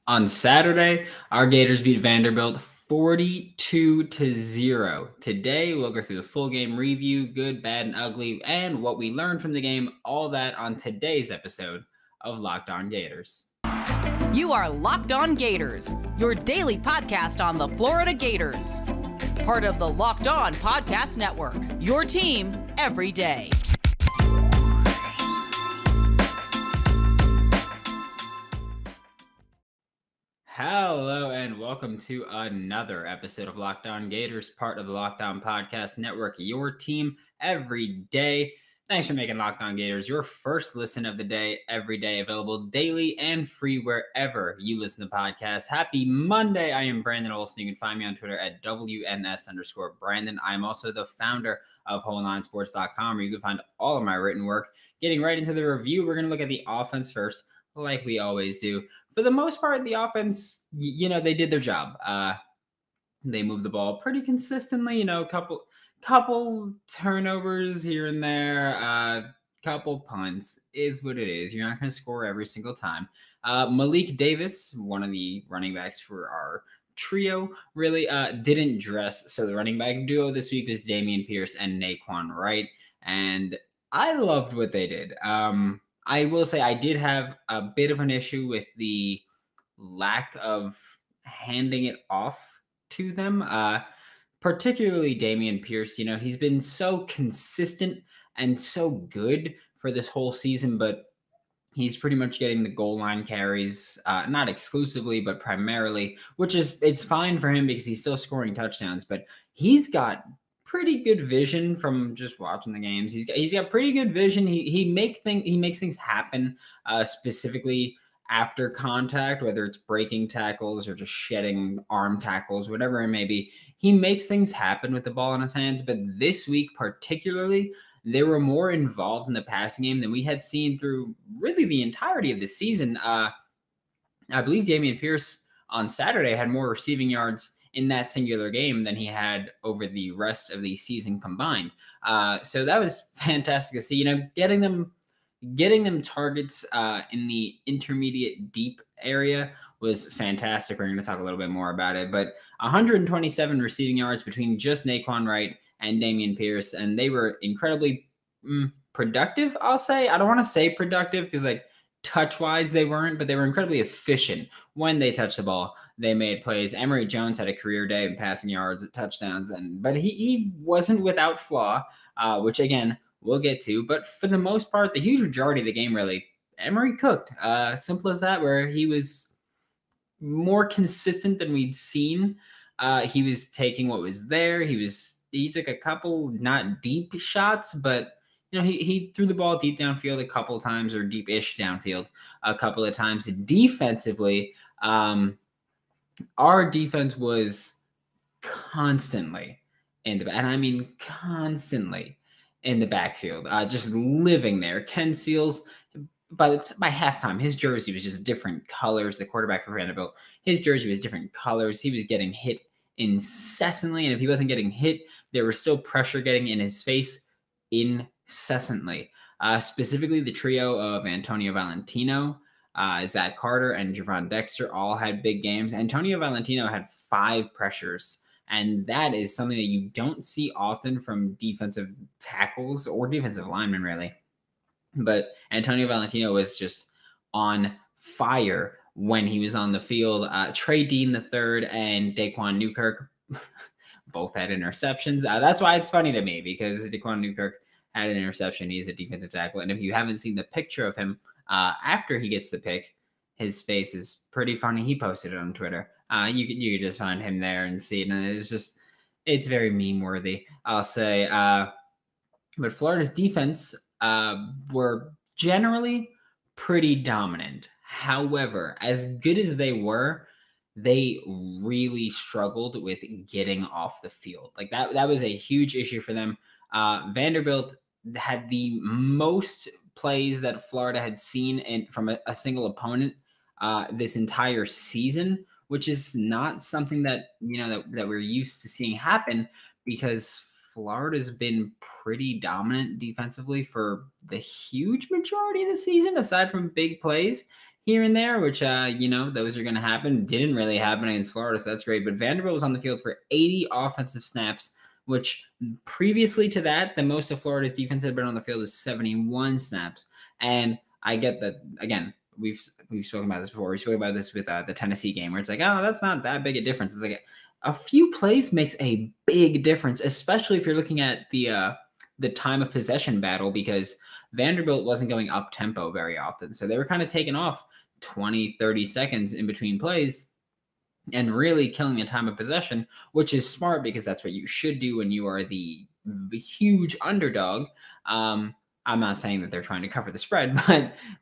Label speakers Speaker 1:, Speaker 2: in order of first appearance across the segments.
Speaker 1: On Saturday, our Gators beat Vanderbilt 42-0. Today, we'll go through the full game review, good, bad, and ugly, and what we learned from the game, all that on today's episode of Locked On Gators.
Speaker 2: You are Locked On Gators, your daily podcast on the Florida Gators. Part of the Locked On Podcast Network, your team every day.
Speaker 1: Hello and welcome to another episode of Locked On Gators, part of the Locked On Podcast Network, your team every day. Thanks for making Locked On Gators your first listen of the day, every day, available daily and free wherever you listen to podcasts. Happy Monday. I am Brandon Olson. You can find me on Twitter at WNS_Brandon. I'm also the founder of WholeNineSports.com, where you can find all of my written work. Getting right into the review, we're going to look at the offense first, like we always do. For the most part, the offense, they did their job. They moved the ball pretty consistently, couple turnovers here and there, couple punts is what it is. You're not going to score every single time. Malik Davis, one of the running backs for our trio, really didn't dress. So the running back duo this week was Dameon Pierce and Naquan Wright, and I loved what they did. I will say I did have a bit of an issue with the lack of handing it off to them, particularly Dameon Pierce. He's been so consistent and so good for this whole season, but he's pretty much getting the goal line carries, not exclusively, but primarily, it's fine for him because he's still scoring touchdowns, but he's got pretty good vision from just watching the games. He's got pretty good vision. He makes things happen, specifically after contact, whether it's breaking tackles or just shedding arm tackles, whatever it may be. He makes things happen with the ball in his hands. But this week particularly, they were more involved in the passing game than we had seen through really the entirety of the season. I believe Dameon Pierce on Saturday had more receiving yards in that singular game than he had over the rest of the season combined. So that was fantastic to see, getting them targets in the intermediate deep area was fantastic. We're going to talk a little bit more about it, but 127 receiving yards between just Naquan Wright and Dameon Pierce, and they were incredibly productive, I'll say. I don't want to say productive because touch-wise they weren't, but they were incredibly efficient when they touched the ball. They made plays. Emory Jones had a career day in passing yards, touchdowns, but he wasn't without flaw, which again we'll get to. But for the most part, the huge majority of the game, really, Emory cooked. Simple as that, where he was more consistent than we'd seen. He was taking what was there. He took a couple not deep shots, but he threw the ball deep downfield a couple of times, or deep-ish downfield a couple of times. Defensively, our defense was constantly in the, and I mean constantly in the backfield, just living there. Ken Seals, by halftime, his jersey was just different colors. The quarterback for Vanderbilt, his jersey was different colors. He was getting hit incessantly, and if he wasn't getting hit, there was still pressure getting in his face incessantly. Specifically, the trio of Antonio Valentino, Zach Carter, and Javon Dexter all had big games. Antonio Valentino had 5 pressures, and that is something that you don't see often from defensive tackles or defensive linemen, really. But Antonio Valentino was just on fire when he was on the field. Trey Dean III and Daquan Newkirk both had interceptions. That's why it's funny to me, because Daquan Newkirk had an interception. He's a defensive tackle. And if you haven't seen the picture of him after he gets the pick, his face is pretty funny. He posted it on Twitter. You could just find him there and see it. And it's very meme worthy, I'll say. But Florida's defense were generally pretty dominant. However, as good as they were, they really struggled with getting off the field. That was a huge issue for them. Vanderbilt had the most plays that Florida had seen from a single opponent this entire season, which is not something that that we're used to seeing happen, because Florida's been pretty dominant defensively for the huge majority of the season, aside from big plays. here and there, which, those are going to happen. Didn't really happen against Florida, so that's great. But Vanderbilt was on the field for 80 offensive snaps, which previously to that, the most of Florida's defense had been on the field was 71 snaps. And I get that, again, we've spoken about this before. We spoke about this with the Tennessee game where it's like, oh, that's not that big a difference. It's like a few plays makes a big difference, especially if you're looking at the time of possession battle, because Vanderbilt wasn't going up tempo very often. So they were kind of taking off 20, 30 seconds in between plays and really killing the time of possession, which is smart because that's what you should do when you are the huge underdog. I'm not saying that they're trying to cover the spread,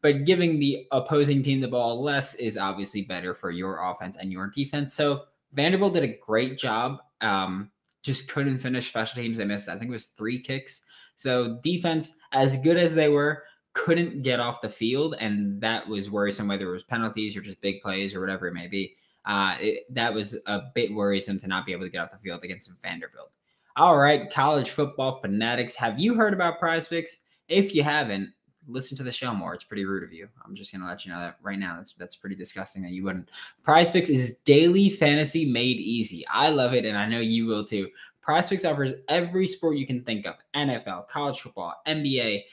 Speaker 1: but giving the opposing team the ball less is obviously better for your offense and your defense. So Vanderbilt did a great job. Just couldn't finish special teams. They missed, I think it was 3 kicks. So defense, as good as they were, couldn't get off the field, and that was worrisome, whether it was penalties or just big plays or whatever it may be. That was a bit worrisome to not be able to get off the field against Vanderbilt. All right, college football fanatics, have you heard about PrizePicks? If you haven't, listen to the show more. It's pretty rude of you. I'm just going to let you know that right now. That's pretty disgusting that you wouldn't. PrizePicks is daily fantasy made easy. I love it, and I know you will too. PrizePicks offers every sport you can think of: NFL, college football, NBA,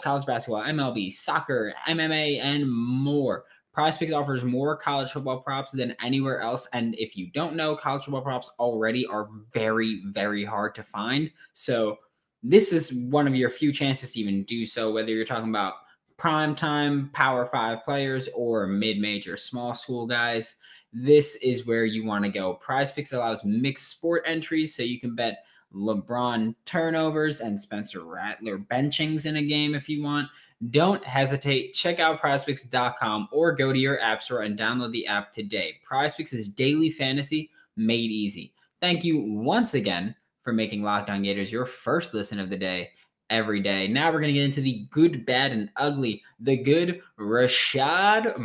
Speaker 1: college basketball, MLB, soccer, MMA, and more. PrizePicks offers more college football props than anywhere else, and if you don't know, college football props already are very, very hard to find. So this is one of your few chances to even do so, whether you're talking about primetime Power 5 players or mid-major small school guys. This is where you want to go. PrizePicks allows mixed sport entries, so you can bet LeBron turnovers and Spencer Rattler benchings in a game if you want. Don't hesitate. Check out PrizePicks.com or go to your app store and download the app today. PrizePicks is daily fantasy made easy. Thank you once again for making Locked On Gators your first listen of the day every day. Now we're going to get into the good, bad, and ugly. The good, Rashad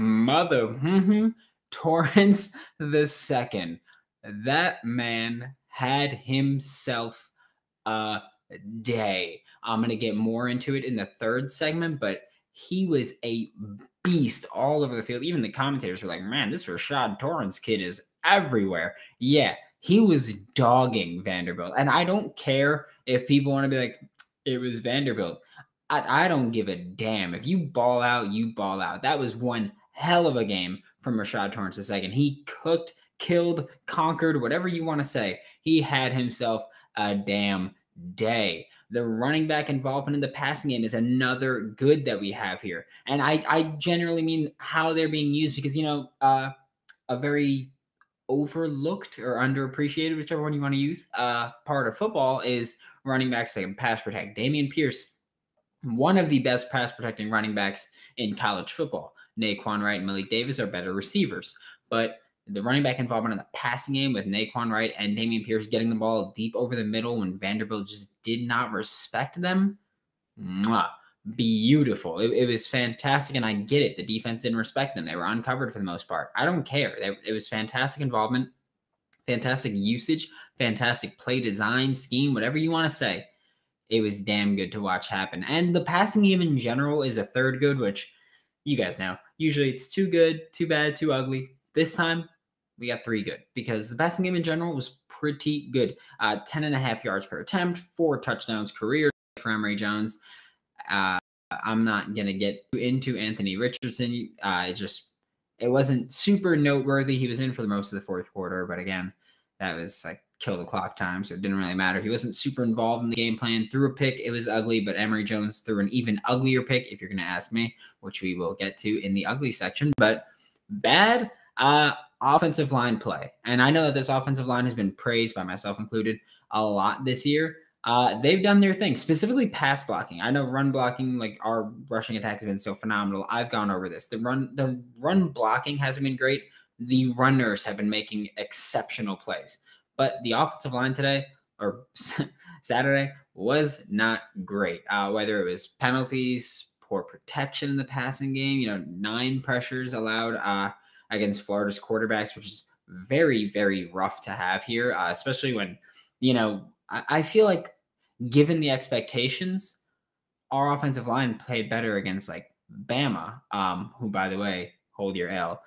Speaker 1: Torrance II. That man had himself a day. I'm going to get more into it in the third segment, but he was a beast all over the field. Even the commentators were like, man, this Rashad Torrance kid is everywhere. Yeah, he was dogging Vanderbilt. And I don't care if people want to be like, it was Vanderbilt. I don't give a damn. If you ball out, you ball out. That was one hell of a game from Rashad Torrance II. He cooked, killed, conquered, whatever you want to say. He had himself a damn day. The running back involvement in the passing game is another good that we have here. And I generally mean how they're being used because, a very overlooked or underappreciated, whichever one you want to use, part of football is running backs that can pass protect. Dameon Pierce, one of the best pass protecting running backs in college football. Naquan Wright and Malik Davis are better receivers, but the running back involvement in the passing game with Naquan Wright and Dameon Pierce getting the ball deep over the middle when Vanderbilt just did not respect them. Beautiful. It was fantastic, and I get it. The defense didn't respect them. They were uncovered for the most part. I don't care. It was fantastic involvement, fantastic usage, fantastic play design, scheme, whatever you want to say. It was damn good to watch happen. And the passing game in general is a third good, which you guys know. Usually it's too good, too bad, too ugly. This time, we got 3 good because the passing game in general was pretty good. 10.5 yards per attempt, 4 touchdowns career for Emory Jones. I'm not going to get into Anthony Richardson. It wasn't super noteworthy. He was in for the most of the fourth quarter, but again, that was like kill the clock time, so it didn't really matter. He wasn't super involved in the game plan. Threw a pick. It was ugly, but Emory Jones threw an even uglier pick, if you're going to ask me, which we will get to in the ugly section. But bad offensive line play. And I know that this offensive line has been praised, by myself included, a lot this year. They've done their thing, specifically pass blocking. I know run blocking, like our rushing attacks have been so phenomenal. I've gone over this. The run blocking hasn't been great. The runners have been making exceptional plays. But the offensive line today, or Saturday, was not great. Whether it was penalties, poor protection in the passing game, 9 pressures allowed against Florida's quarterbacks, which is very, very rough to have here, especially when, I feel like given the expectations, our offensive line played better against like Bama, who, by the way, hold your L.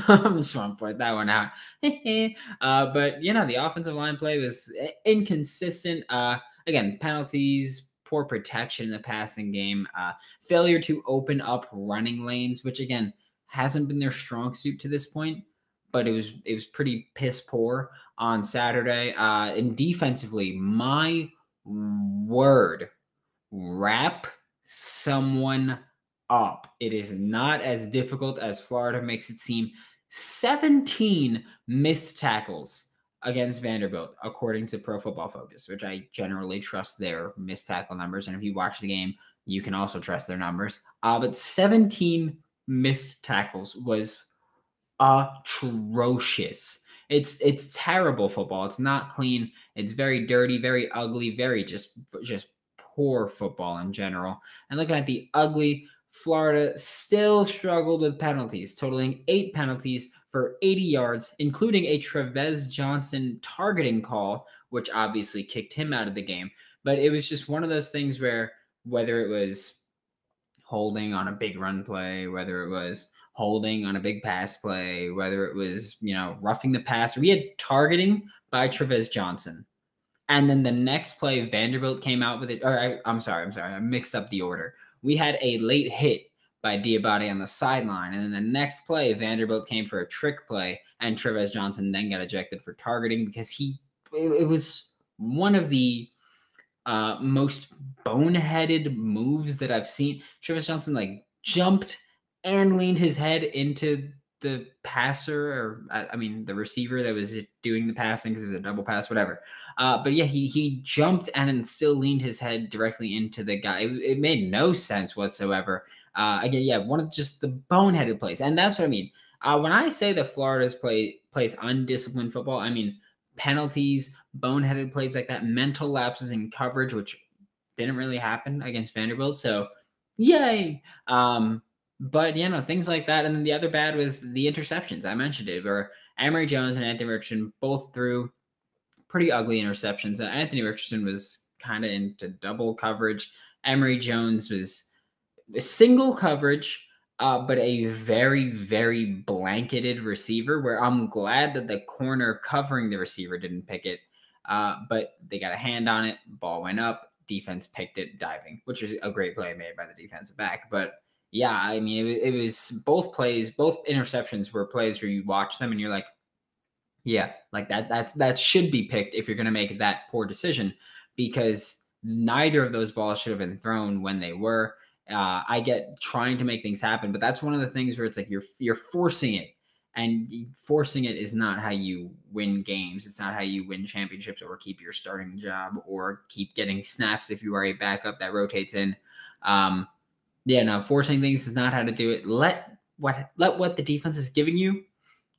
Speaker 1: Just want to point that one out. But the offensive line play was inconsistent. Again, penalties, poor protection in the passing game, failure to open up running lanes, which again hasn't been their strong suit to this point. But it was pretty piss poor on Saturday. And defensively, my word, wrap someone up. It is not as difficult as Florida makes it seem. 17 missed tackles against Vanderbilt, according to Pro Football Focus, which I generally trust their missed tackle numbers. And if you watch the game, you can also trust their numbers. But 17 missed tackles was atrocious. It's terrible football. It's not clean. It's very dirty, very ugly, very just poor football in general. And looking at the ugly, Florida still struggled with penalties, totaling 8 penalties for 80 yards, including a Trevez Johnson targeting call, which obviously kicked him out of the game. But it was just one of those things where whether it was holding on a big run play, whether it was holding on a big pass play, whether it was, roughing the passer, we had targeting by Trevez Johnson. And then the next play, Vanderbilt came out with it. I'm sorry. I mixed up the order. We had a late hit by Diabate on the sideline. And then the next play, Vanderbilt came for a trick play, and Trevez Johnson then got ejected for targeting because it was one of the most boneheaded moves that I've seen. Trevez Johnson jumped and leaned his head into the passer, the receiver that was doing the passing because it was a double pass, whatever. But yeah, he jumped and then still leaned his head directly into the guy. It made no sense whatsoever. Again, yeah, one of just the boneheaded plays. And that's what I mean. When I say that Florida's plays undisciplined football, I mean penalties, boneheaded plays like that, mental lapses in coverage, which didn't really happen against Vanderbilt. So yay. But things like that. And then the other bad was the interceptions. I mentioned it, where Emory Jones and Anthony Richardson both threw pretty ugly interceptions. Anthony Richardson was kind of into double coverage. Emory Jones was single coverage, but a very, very blanketed receiver, where I'm glad that the corner covering the receiver didn't pick it. But they got a hand on it. Ball went up. Defense picked it diving, which was a great play made by the defensive back. But yeah, I mean, it was both plays, both interceptions were plays where you watch them and you're like, yeah, like that should be picked if you're going to make that poor decision, because neither of those balls should have been thrown when they were. I get trying to make things happen, but that's one of the things where it's like you're forcing it, and forcing it is not how you win games. It's not how you win championships or keep your starting job or keep getting snaps if you are a backup that rotates in. Forcing things is not how to do it. Let what the defense is giving you,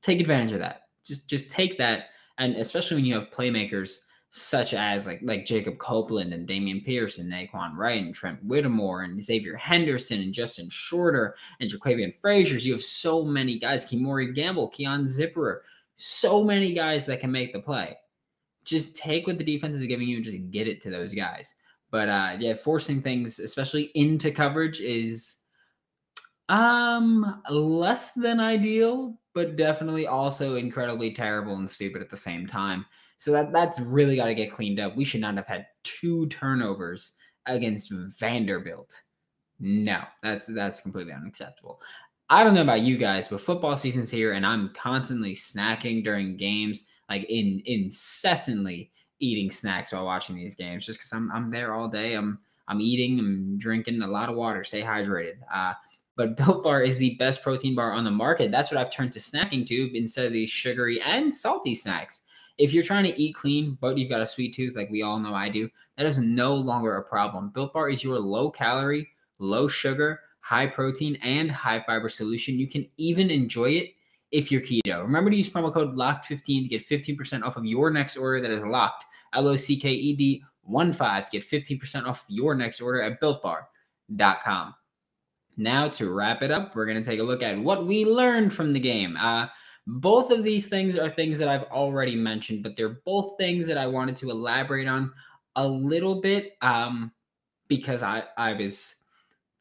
Speaker 1: take advantage of that. Just take that, and especially when you have playmakers such as like Jacob Copeland and Dameon Pierce and Naquan Wright and Trent Whittemore and Xavier Henderson and Justin Shorter and Jaquavian Frazier. You have so many guys, Kimori Gamble, Keon Zipperer, so many guys that can make the play. Just take what the defense is giving you and just get it to those guys. But forcing things, especially into coverage, is less than ideal, but definitely also incredibly terrible and stupid at the same time. So that's really got to get cleaned up. We should not have had 2 turnovers against Vanderbilt. No, that's completely unacceptable. I don't know about you guys, but football season's here, and I'm constantly snacking during games, incessantly eating snacks while watching these games, just because I'm there all day. I'm eating, I'm drinking a lot of water, stay hydrated. But Built Bar is the best protein bar on the market. That's what I've turned to snacking to instead of these sugary and salty snacks. If you're trying to eat clean, but you've got a sweet tooth like we all know I do, that is no longer a problem. Built Bar is your low calorie, low sugar, high protein, and high fiber solution. You can even enjoy it if you're keto. Remember to use promo code LOCKED15 to get 15% off of your next order. That is locked, LOCKED 15 to get 15% off your next order at BuiltBar.com. Now, to wrap it up, we're going to take a look at what we learned from the game. Both of these things are things that I've already mentioned, but they're both things that I wanted to elaborate on a little bit because I was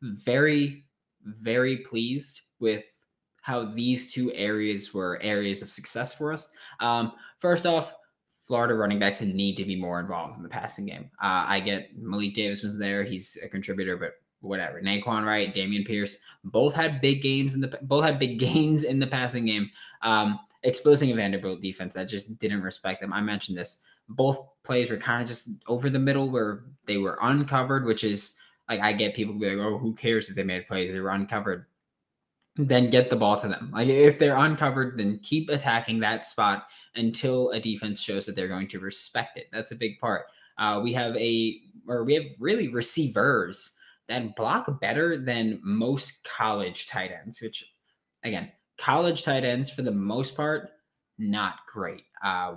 Speaker 1: very, very pleased with how these two areas were areas of success for us. First off, Florida running backs need to be more involved in the passing game. I get Malik Davis was there; he's a contributor, but whatever. Naquan Wright, Dameon Pierce, both had big games both had big gains in the passing game, exposing a Vanderbilt defense that just didn't respect them. I mentioned this. Both plays were kind of just over the middle where they were uncovered, which is like I get people be like, "Oh, who cares if they made plays? They were uncovered." Then get the ball to them. Like if they're uncovered, then keep attacking that spot until a defense shows that they're going to respect it. That's a big part. We have really receivers that block better than most college tight ends, which again, college tight ends for the most part, not great.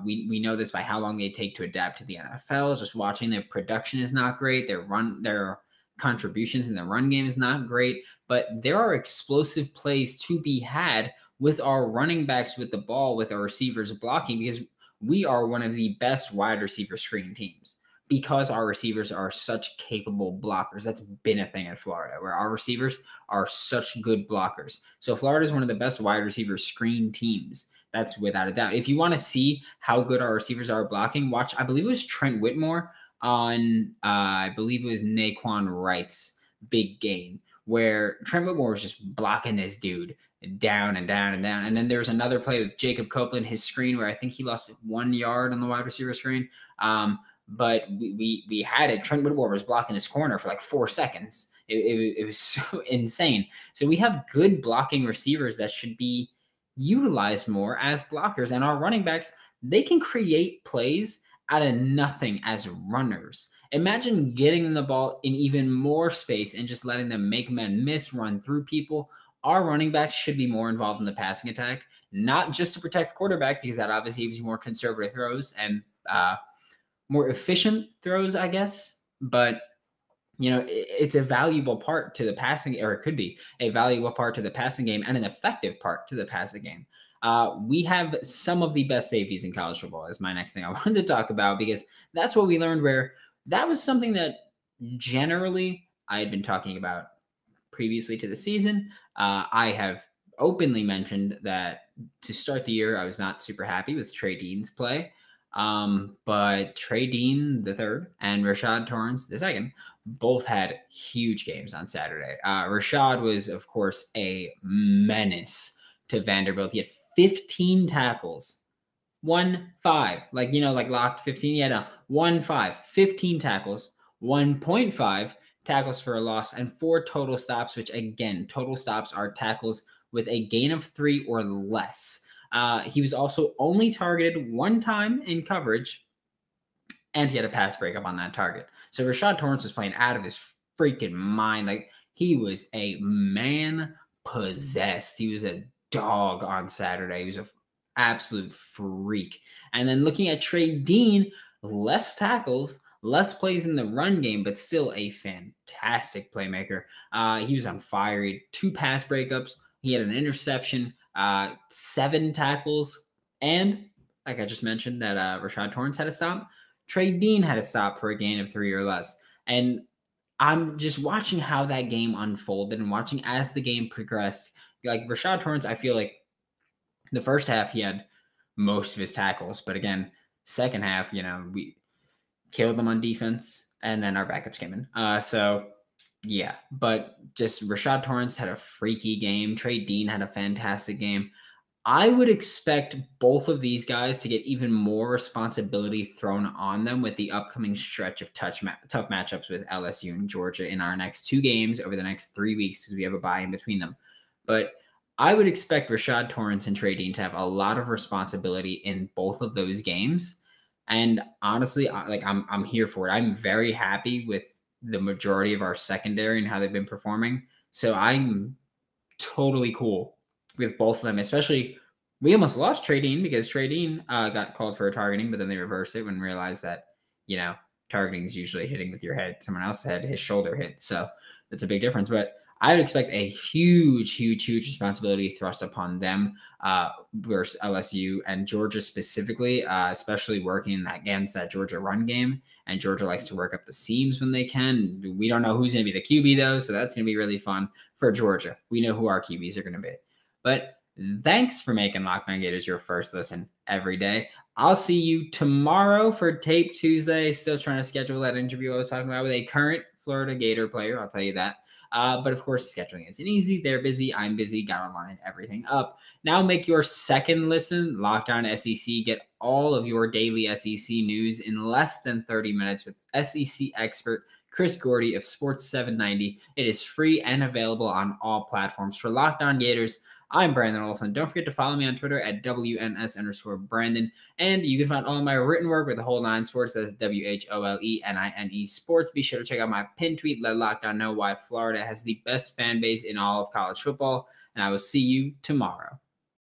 Speaker 1: We know this by how long they take to adapt to the NFL. Just watching their production is not great. Their contributions in the run game is not great, but there are explosive plays to be had with our running backs with the ball, with our receivers blocking, because we are one of the best wide receiver screen teams because our receivers are such capable blockers. That's been a thing at Florida where our receivers are such good blockers. So Florida is one of the best wide receiver screen teams. That's without a doubt. If you want to see how good our receivers are blocking, watch, I believe it was Trent Whitmore on, I believe it was Naquan Wright's big game, where Trent Whitmore was just blocking this dude down and down and down. And then there was another play with Jacob Copeland, his screen, where I think he lost 1 yard on the wide receiver screen. But we had it. Trent Whitmore was blocking his corner for like 4 seconds. It was so insane. So we have good blocking receivers that should be utilized more as blockers. And our running backs, they can create plays out of nothing as runners. Imagine getting them the ball in even more space and just letting them make men miss, run through people. Our running backs should be more involved in the passing attack, not just to protect quarterback, because that obviously gives you more conservative throws and more efficient throws, I guess. But it's a valuable part to the passing, or it could be a valuable part to the passing game and an effective part to the passing game. We have some of the best safeties in college football is my next thing I wanted to talk about, because that's what we learned, where that was something that generally I had been talking about previously to the season. I have openly mentioned that to start the year, I was not super happy with Trey Dean's play. But Trey Dean the third and Rashad Torrance the second both had huge games on Saturday. Rashad was, of course, a menace to Vanderbilt. He had 15 tackles, 1-5, like locked 15. He had a 1-5, 15 tackles, 1.5 tackles for a loss, and 4 total stops, which again, total stops are tackles with a gain of 3 or less. He was also only targeted 1 time in coverage, and he had a pass breakup on that target. So Rashad Torrance was playing out of his freaking mind. Like, he was a man possessed. He was a dog on Saturday. He was an absolute freak. And then looking at Trey Dean, less tackles, less plays in the run game, but still a fantastic playmaker. He was on fire. He had 2 pass breakups. He had an interception, 7 tackles, and like I just mentioned, that Rashad Torrance had to stop. Trey Dean had to stop for a gain of 3 or less. And I'm just watching how that game unfolded and watching as the game progressed. Like Rashad Torrance, I feel like the first half he had most of his tackles, but again, second half, we killed them on defense, and then our backups came in. So yeah, but just Rashad Torrance had a freaky game. Trey Dean had a fantastic game. I would expect both of these guys to get even more responsibility thrown on them with the upcoming stretch of tough matchups with LSU and Georgia in our next 2 games over the next 3 weeks, because we have a bye in between them. But I would expect Rashad Torrance and Trey Dean to have a lot of responsibility in both of those games. And honestly, I'm here for it. I'm very happy with the majority of our secondary and how they've been performing. So I'm totally cool with both of them, especially we almost lost Trey Dean because Trey Dean got called for a targeting, but then they reversed it when realized that, targeting is usually hitting with your head. Someone else had his shoulder hit. So that's a big difference. But I would expect a huge responsibility thrust upon them versus LSU and Georgia specifically, especially working against that Georgia run game. And Georgia likes to work up the seams when they can. We don't know who's going to be the QB, though, so that's going to be really fun for Georgia. We know who our QBs are going to be. But Thanks for making Locked On Gators your first listen every day. I'll see you tomorrow for Tape Tuesday. Still trying to schedule that interview I was talking about with a current Florida Gator player. I'll tell you that. But of course, scheduling isn't easy. They're busy. I'm busy. Gotta line everything up. Now make your second listen Locked On SEC. Get all of your daily SEC news in less than 30 minutes with SEC expert Chris Gordy of Sports 790. It is free and available on all platforms. For Locked On Gators, I'm Brandon Olson. Don't forget to follow me on Twitter at WNS_Brandon. And you can find all of my written work with the whole nine sports. That's WHOLENINE sports. Be sure to check out my pin tweet. Let Locked On know why Florida has the best fan base in all of college football. And I will see you tomorrow.